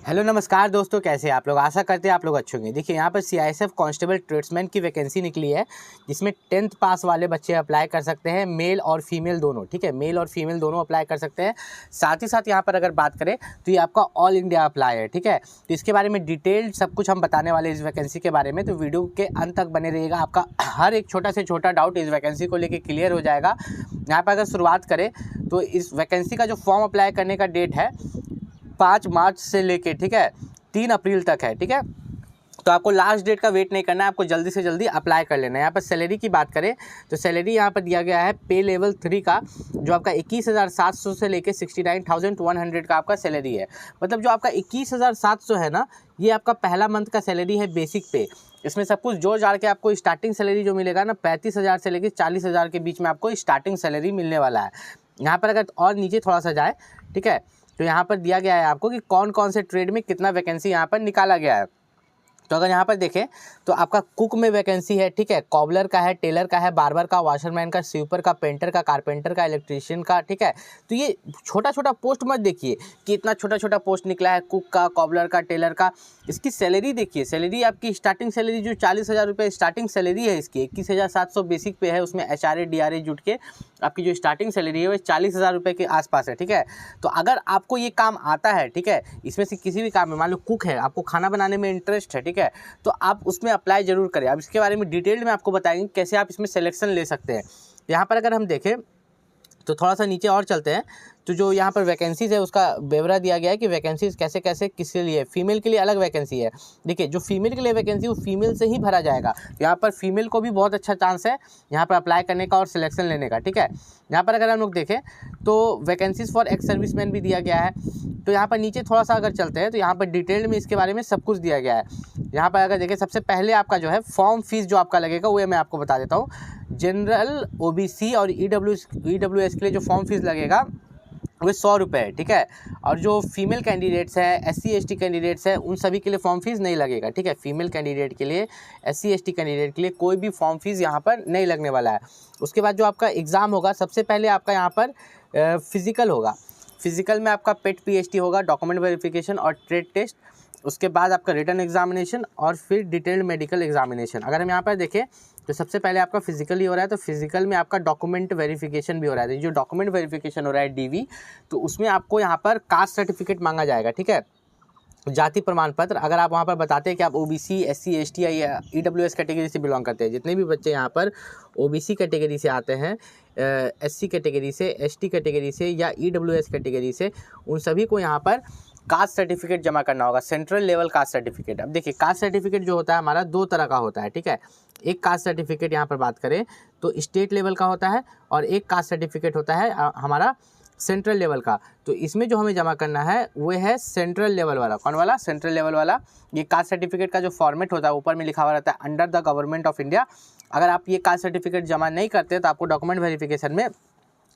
Hello नमस्कार दोस्तों, कैसे हैं आप लोग। आशा करते हैं आप लोग अच्छे होंगे। देखिए यहाँ पर सीआईएसएफ कांस्टेबल ट्रेड्समैन की वैकेंसी निकली है, जिसमें 10th पास वाले बच्चे अप्लाई कर सकते हैं, मेल और फीमेल दोनों। ठीक है, मेल और फीमेल दोनों अप्लाई कर सकते हैं। साथ ही साथ यहाँ पर अगर बात करें तो ये आपका ऑल इंडिया अप्लाई है। ठीक है, तो इसके बारे में डिटेल्ड सब कुछ हम बताने वाले इस वैकेंसी के बारे में, तो वीडियो के अंत तक बने रहिएगा। आपका हर एक छोटा से छोटा डाउट इस वैकेंसी को लेकर क्लियर हो जाएगा। यहाँ पर अगर शुरुआत करें तो इस वैकेंसी का जो फॉर्म अप्लाई करने का डेट है 5 मार्च से लेके, ठीक है, 3 अप्रैल तक है। ठीक है, तो आपको लास्ट डेट का वेट नहीं करना है, आपको जल्दी से जल्दी अप्लाई कर लेना है। यहाँ पर सैलरी की बात करें तो सैलरी यहाँ पर दिया गया है पे लेवल 3 का, जो आपका 21,700 से लेके 69,100 का आपका सैलरी है। मतलब जो आपका 21,700 है ना, ये आपका पहला मंथ का सैलरी है, बेसिक पे। इसमें सब कुछ जोड़ जाड़ के आपको स्टार्टिंग सैलरी जो मिलेगा ना, 35,000 से लेके 40,000 के बीच में आपको स्टार्टिंग सैलरी मिलने वाला है। यहाँ पर अगर और नीचे थोड़ा सा जाए, ठीक है, तो यहाँ पर दिया गया है आपको कि कौन कौन से ट्रेड में कितना वैकेंसी यहाँ पर निकाला गया है। तो अगर यहाँ पर देखें तो आपका कुक में वैकेंसी है, ठीक है, कॉबलर का है, टेलर का है, बार्बर का, वॉशरमैन का, स्वीपर का, पेंटर का, कारपेंटर का, इलेक्ट्रीशियन का। ठीक है, तो ये छोटा छोटा पोस्ट मत देखिए कि इतना छोटा छोटा पोस्ट निकला है, कुक का, कॉबलर का, टेलर का। इसकी सैलरी देखिए, सैलरी आपकी स्टार्टिंग सैलरी जो 40,000 रुपये स्टार्टिंग सैलरी है इसकी, 21,700 बेसिक पे है, उसमें HRA DRA जुट के आपकी जो स्टार्टिंग सैलरी है वो 40,000 रुपये के आसपास है। ठीक है, तो अगर आपको ये काम आता है, ठीक है, इसमें से किसी भी काम में, मान लो कुक है, आपको खाना बनाने में इंटरेस्ट है, ठीक है, तो आप उसमें अप्लाई जरूर करें। अब इसके बारे में डिटेल में आपको बताएंगे कैसे आप इसमें सिलेक्शन ले सकते हैं। यहाँ पर अगर हम देखें तो थोड़ा सा नीचे और चलते हैं, तो जो यहाँ पर वैकेंसीज़ है उसका ब्यौरा दिया गया है कि वैकेंसीज़ कैसे कैसे किसके लिए। फीमेल के लिए अलग वैकेंसी है। देखिए, जो फीमेल के लिए वैकेंसी वो फीमेल से ही भरा जाएगा। यहाँ पर फीमेल को भी बहुत अच्छा चांस है यहाँ पर अप्लाई करने का और सिलेक्शन लेने का। ठीक है, यहाँ पर अगर हम लोग देखें तो वैकेंसीज़ फॉर एक्स सर्विसमैन भी दिया गया है। तो यहाँ पर नीचे थोड़ा सा अगर चलते हैं तो यहाँ पर डिटेल में इसके बारे में सब कुछ दिया गया है। यहाँ पर अगर देखें, सबसे पहले आपका जो है फॉर्म फीस जो आपका लगेगा वो मैं आपको बता देता हूँ। जनरल, OBC और EWS के लिए जो फॉर्म फीस लगेगा वो 100 रुपये है। ठीक है, और जो फीमेल कैंडिडेट्स है, SC ST कैंडिडेट्स है, उन सभी के लिए फॉर्म फीस नहीं लगेगा। ठीक है, फीमेल कैंडिडेट के लिए, SC ST कैंडिडेट के लिए कोई भी फॉर्म फीस यहाँ पर नहीं लगने वाला है। उसके बाद जो आपका एग्ज़ाम होगा, सबसे पहले आपका यहाँ पर फिज़िकल होगा। फिज़िकल में आपका पेट PhD होगा, डॉक्यूमेंट वेरिफिकेशन और ट्रेड टेस्ट। उसके बाद आपका रिटन एग्जामिनेशन और फिर डिटेल्ड मेडिकल एग्जामिनेशन। अगर हम यहाँ पर देखें तो सबसे पहले आपका फिजिकल ही हो रहा है, तो फिजिकल में आपका डॉक्यूमेंट वेरिफिकेशन भी हो रहा है। जो डॉक्यूमेंट वेरिफिकेशन हो रहा है DV, तो उसमें आपको यहाँ पर कास्ट सर्टिफिकेट मांगा जाएगा। ठीक है, जाति प्रमाण पत्र। अगर आप वहाँ पर बताते हैं कि आप OBC, SC ST या EWS कैटेगरी से बिलोंग करते हैं, जितने भी बच्चे यहाँ पर OBC कैटेगरी से आते हैं, SC कैटेगरी से, ST कैटेगरी से या EWS कैटेगरी से, उन सभी को यहाँ पर कास्ट सर्टिफिकेट जमा करना होगा, सेंट्रल लेवल कास्ट सर्टिफिकेट। अब देखिए, कास्ट सर्टिफिकेट जो होता है हमारा 2 तरह का होता है। ठीक है, एक कास्ट सर्टिफिकेट यहाँ पर बात करें तो स्टेट लेवल का होता है, और एक कास्ट सर्टिफिकेट होता है हमारा सेंट्रल लेवल का। तो इसमें जो हमें जमा करना है वो है सेंट्रल लेवल वाला। कौन वाला? सेंट्रल लेवल वाला। ये कास्ट सर्टिफिकेट का जो फॉर्मेट होता है ऊपर में लिखा हुआ रहता है, under the government of India. अगर आप ये कास्ट सर्टिफिकेट जमा नहीं करते तो आपको डॉक्यूमेंट वेरिफिकेशन में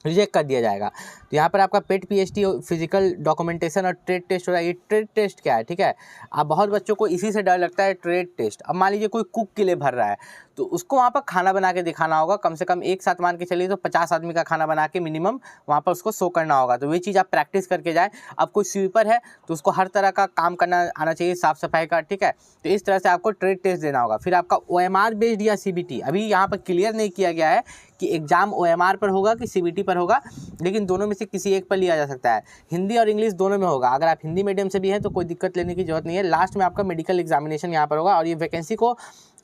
रिजेक्ट कर दिया जाएगा। तो यहाँ पर आपका पेट PhD, फिजिकल, डॉक्यूमेंटेशन और ट्रेड टेस्ट हो रहा है। ये ट्रेड टेस्ट क्या है? ठीक है, अब बहुत बच्चों को इसी से डर लगता है, ट्रेड टेस्ट। अब मान लीजिए कोई कुक के लिए भर रहा है, तो उसको वहाँ पर खाना बना के दिखाना होगा, कम से कम एक साथ मान के चलिए तो 50 आदमी का खाना बना के मिनिमम वहाँ पर उसको शो करना होगा। तो वही चीज़ आप प्रैक्टिस करके जाए। अब कोई स्वीपर है तो उसको हर तरह का काम करना आना चाहिए, साफ़ सफाई का। ठीक है, तो इस तरह से आपको ट्रेड टेस्ट देना होगा। फिर आपका OMR बेस्ड या CBT, अभी यहाँ पर क्लियर नहीं किया गया है कि एग्ज़ाम OMR पर होगा कि CBT पर होगा, लेकिन दोनों में से किसी एक पर लिया जा सकता है। हिंदी और इंग्लिश दोनों में होगा। अगर आप हिंदी मीडियम से भी हैं तो कोई दिक्कत लेने की जरूरत नहीं है। लास्ट में आपका मेडिकल एग्जामिनेशन यहाँ पर होगा, और ये वैकेंसी को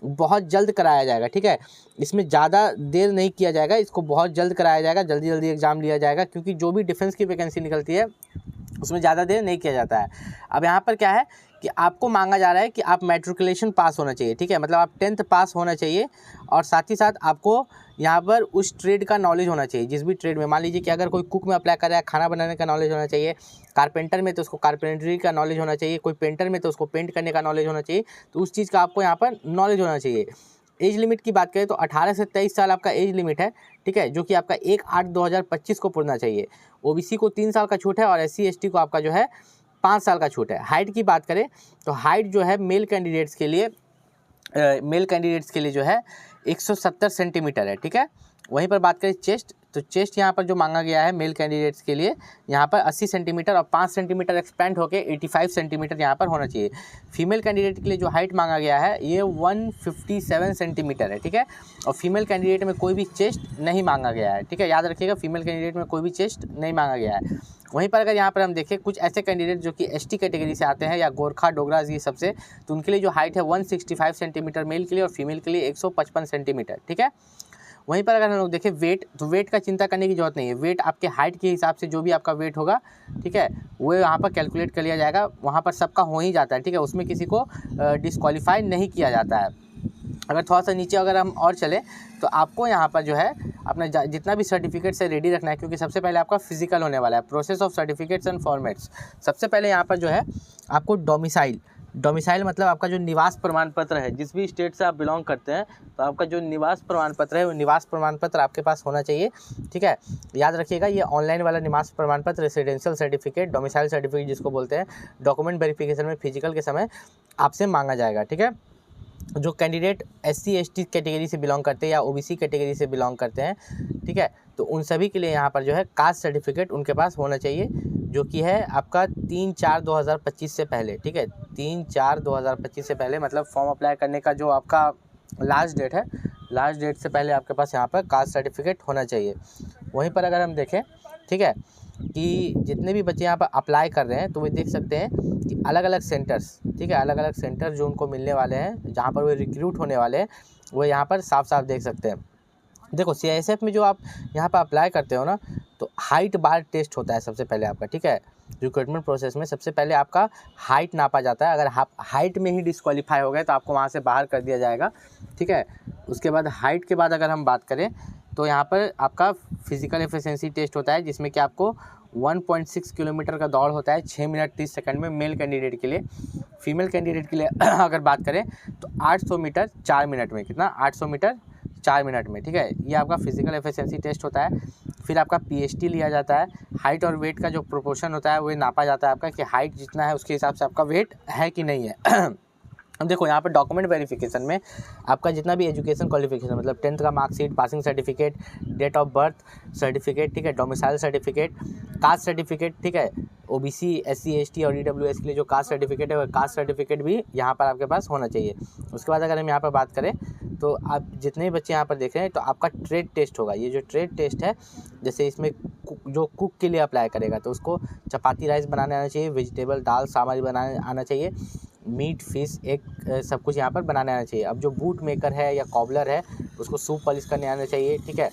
बहुत जल्द कराया जाएगा। ठीक है, इसमें ज़्यादा देर नहीं किया जाएगा, इसको बहुत जल्द कराया जाएगा, जल्दी जल्दी एग्ज़ाम लिया जाएगा, क्योंकि जो भी डिफेंस की वैकेंसी निकलती है उसमें ज़्यादा देर नहीं किया जाता है। अब यहाँ पर क्या है कि आपको मांगा जा रहा है कि आप मैट्रिकुलेशन पास होना चाहिए। ठीक है, मतलब आप 10th पास होना चाहिए, और साथ ही साथ आपको यहाँ पर उस ट्रेड का नॉलेज होना चाहिए। जिस भी ट्रेड में, मान लीजिए कि अगर कोई कुक में अप्लाई कर रहा है, खाना बनाने का नॉलेज होना चाहिए, कारपेंटर में तो उसको कारपेंटरी का नॉलेज होना चाहिए, कोई पेंटर में तो उसको पेंट करने का नॉलेज होना चाहिए। तो उस चीज़ का आपको यहाँ पर नॉलेज होना चाहिए। एज लिमिट की बात करें तो 18 से 23 साल आपका एज लिमिट है। ठीक है, जो कि आपका 1/8/2025 को पूरना चाहिए। OBC को 3 साल का छूट है, और SC ST को आपका जो है 5 साल का छूट है। हाइट की बात करें तो हाइट जो है मेल कैंडिडेट्स के लिए जो है 170 सेंटीमीटर है। ठीक है, वहीं पर बात करें चेस्ट तो चेस्ट यहाँ पर जो मांगा गया है मेल कैंडिडेट्स के लिए यहाँ पर 80 सेंटीमीटर और 5 सेंटीमीटर एक्सपेंड होकर 85 सेंटीमीटर यहाँ पर होना चाहिए। फीमेल कैंडिडेट के लिए जो हाइट मांगा गया है ये 157 सेंटीमीटर है, ठीक है। और फीमेल कैंडिडेट में कोई भी चेस्ट नहीं मांगा गया है, ठीक है, याद रखिएगा, फीमेल कैंडिडेट में कोई भी चेस्ट नहीं मांगा गया है। वहीं पर अगर यहाँ पर हम देखें कुछ ऐसे कैंडिडेट जो कि एसटी कैटेगरी से आते हैं या गोरखा डोगरा ये सबसे, तो उनके लिए जो हाइट है 165 सेंटीमीटर मेल के लिए और फीमेल के लिए 155 सेंटीमीटर, ठीक है। वहीं पर अगर हम लोग देखें वेट, तो वेट का चिंता करने की जरूरत नहीं है। वेट आपके हाइट के हिसाब से जो भी आपका वेट होगा, ठीक है, वो यहाँ पर कैलकुलेट कर लिया जाएगा। वहाँ पर सबका हो ही जाता है, ठीक है, उसमें किसी को डिस्क्वालीफाई नहीं किया जाता है। अगर थोड़ा सा नीचे अगर हम और चले तो आपको यहाँ पर जो है अपना जितना भी सर्टिफिकेट से रेडी रखना है, क्योंकि सबसे पहले आपका फिजिकल होने वाला है। Process of certificates and formats, सबसे पहले यहाँ पर जो है आपको डोमिसाइल मतलब आपका जो निवास प्रमाण पत्र है, जिस भी स्टेट से आप बिलोंग करते हैं, तो आपका जो निवास प्रमाण पत्र है वो निवास प्रमाण पत्र आपके पास होना चाहिए, ठीक है। याद रखिएगा ये ऑनलाइन वाला निवास प्रमाण पत्र, रेसिडेंशियल सर्टिफिकेट, डोमिसाइल सर्टिफिकेट जिसको बोलते हैं, डॉक्यूमेंट वेरिफिकेशन में फिजिकल के समय आपसे मांगा जाएगा, ठीक है। जो कैंडिडेट SC ST कैटेगरी से बिलोंग करते हैं या OBC कैटेगरी से बिलोंग करते हैं, ठीक है, तो उन सभी के लिए यहाँ पर जो है कास्ट सर्टिफिकेट उनके पास होना चाहिए, जो कि है आपका 3/4/2025 से पहले, ठीक है, 3/4/2025 से पहले, मतलब फॉर्म अप्लाई करने का जो आपका लास्ट डेट है, लास्ट डेट से पहले आपके पास यहाँ पर कास्ट सर्टिफिकेट होना चाहिए। वहीं पर अगर हम देखें, ठीक है, कि जितने भी बच्चे यहाँ पर अप्लाई कर रहे हैं तो वे देख सकते हैं कि अलग अलग सेंटर्स, ठीक है, अलग अलग सेंटर जो उनको मिलने वाले हैं, जहाँ पर वे रिक्रूट होने वाले हैं, वो यहाँ पर साफ साफ देख सकते हैं। देखो CISF में जो आप यहाँ पर अप्लाई करते हो ना, तो हाइट बार टेस्ट होता है सबसे पहले आपका, ठीक है। रिक्रूटमेंट प्रोसेस में सबसे पहले आपका हाइट नापा जाता है। अगर आप हाइट में ही डिस्क्वालीफाई हो गए तो आपको वहाँ से बाहर कर दिया जाएगा, ठीक है। उसके बाद हाइट के बाद अगर हम बात करें तो यहाँ पर आपका फिजिकल एफिशिएंसी टेस्ट होता है, जिसमें कि आपको 1.6 किलोमीटर का दौड़ होता है 6 मिनट 30 सेकंड में मेल कैंडिडेट के लिए। फीमेल कैंडिडेट के लिए अगर बात करें तो 800 मीटर 4 मिनट में, कितना, 800 मीटर 4 मिनट में, ठीक है। ये आपका फिजिकल एफिशिएंसी टेस्ट होता है। फिर आपका PST लिया जाता है। हाइट और वेट का जो प्रोपोर्शन होता है वो नापा जाता है आपका, कि हाइट जितना है उसके हिसाब से आपका वेट है कि नहीं है। अब देखो यहाँ पर डॉक्यूमेंट वेरिफिकेशन में आपका जितना भी एजुकेशन क्वालिफिकेशन, मतलब 10th का marksheet, passing certificate, date of birth certificate, ठीक है, डोमिसाइल सर्टिफिकेट, कास्ट सर्टिफिकेट, ठीक है, OBC SC ST और EWS के लिए जो कास्ट सर्टिफिकेट है वो कास्ट सर्टिफिकेट भी यहाँ पर आपके पास होना चाहिए। उसके बाद अगर हम यहाँ पर बात करें तो आप जितने भी बच्चे यहाँ पर देख रहे हैं तो आपका ट्रेड टेस्ट होगा। ये जो ट्रेड टेस्ट है, जैसे इसमें जो कुक के लिए अप्लाई करेगा तो उसको चपाती राइस बनाने आना चाहिए, वेजिटेबल दाल सामग्री बनाने आना चाहिए, मीट फिश एग सब कुछ यहाँ पर बनाने आना चाहिए। अब जो बूट मेकर है या कॉबलर है उसको सूप पॉलिश करने आना चाहिए, ठीक है।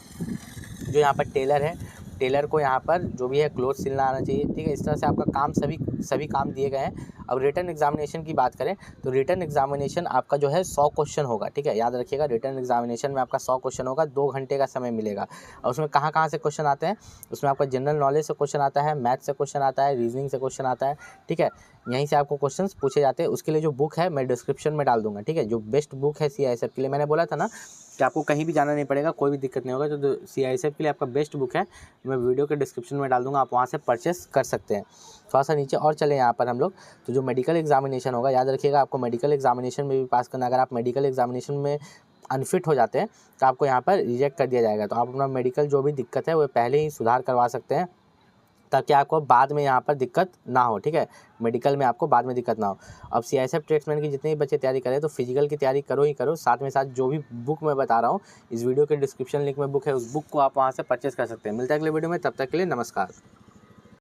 जो यहाँ पर टेलर है, टेलर को यहाँ पर जो भी है क्लोथ सिलना आना चाहिए, ठीक है। इस तरह से आपका काम सभी काम दिए गए हैं। अब रिटन एग्जामिनेशन की बात करें तो रिटन एग्जामिनेशन आपका जो है 100 क्वेश्चन होगा, ठीक है। याद रखिएगा रिटन एग्जामिनेशन में आपका 100 क्वेश्चन होगा, 2 घंटे का समय मिलेगा। और उसमें कहाँ से क्वेश्चन आते हैं, उसमें आपका जनरल नॉलेज से क्वेश्चन आता है, मैथ से क्वेश्चन आता है, रीजनिंग से क्वेश्चन आता है, ठीक है। यहीं से आपको क्वेश्चंस पूछे जाते हैं। उसके लिए जो बुक है मैं डिस्क्रिप्शन में डाल दूंगा, ठीक है। जो बेस्ट बुक है CISF के लिए, मैंने बोला था ना कि आपको कहीं भी जाना नहीं पड़ेगा, कोई भी दिक्कत नहीं होगा, तो CISF के लिए आपका बेस्ट बुक है, मैं वीडियो के डिस्क्रिप्शन में डाल दूंगा, आप वहाँ से परचेस कर सकते हैं। थोड़ा सा नीचे और चले यहाँ पर हम लोग, तो जो मेडिकल एग्जामिनेशन होगा, याद रखिएगा आपको मेडिकल एग्जामिनेशन में भी पास करना। अगर आप मेडिकल एग्जामिनेशन में अनफिट हो जाते हैं तो आपको यहाँ पर रिजेक्ट कर दिया जाएगा। तो आप अपना मेडिकल जो भी दिक्कत है वो पहले ही सुधार करवा सकते हैं, ताकि आपको बाद में यहाँ पर दिक्कत ना हो, ठीक है। मेडिकल में आपको बाद में दिक्कत ना हो। अब CISF ट्रेड्समैन की जितने भी बच्चे तैयारी करें तो फिजिकल की तैयारी करो ही करो, साथ में साथ जो भी बुक मैं बता रहा हूँ इस वीडियो के डिस्क्रिप्शन लिंक में बुक है, उस बुक को आप वहाँ से परचेस कर सकते हैं। मिलता है अगले वीडियो में, तब तक के लिए नमस्कार।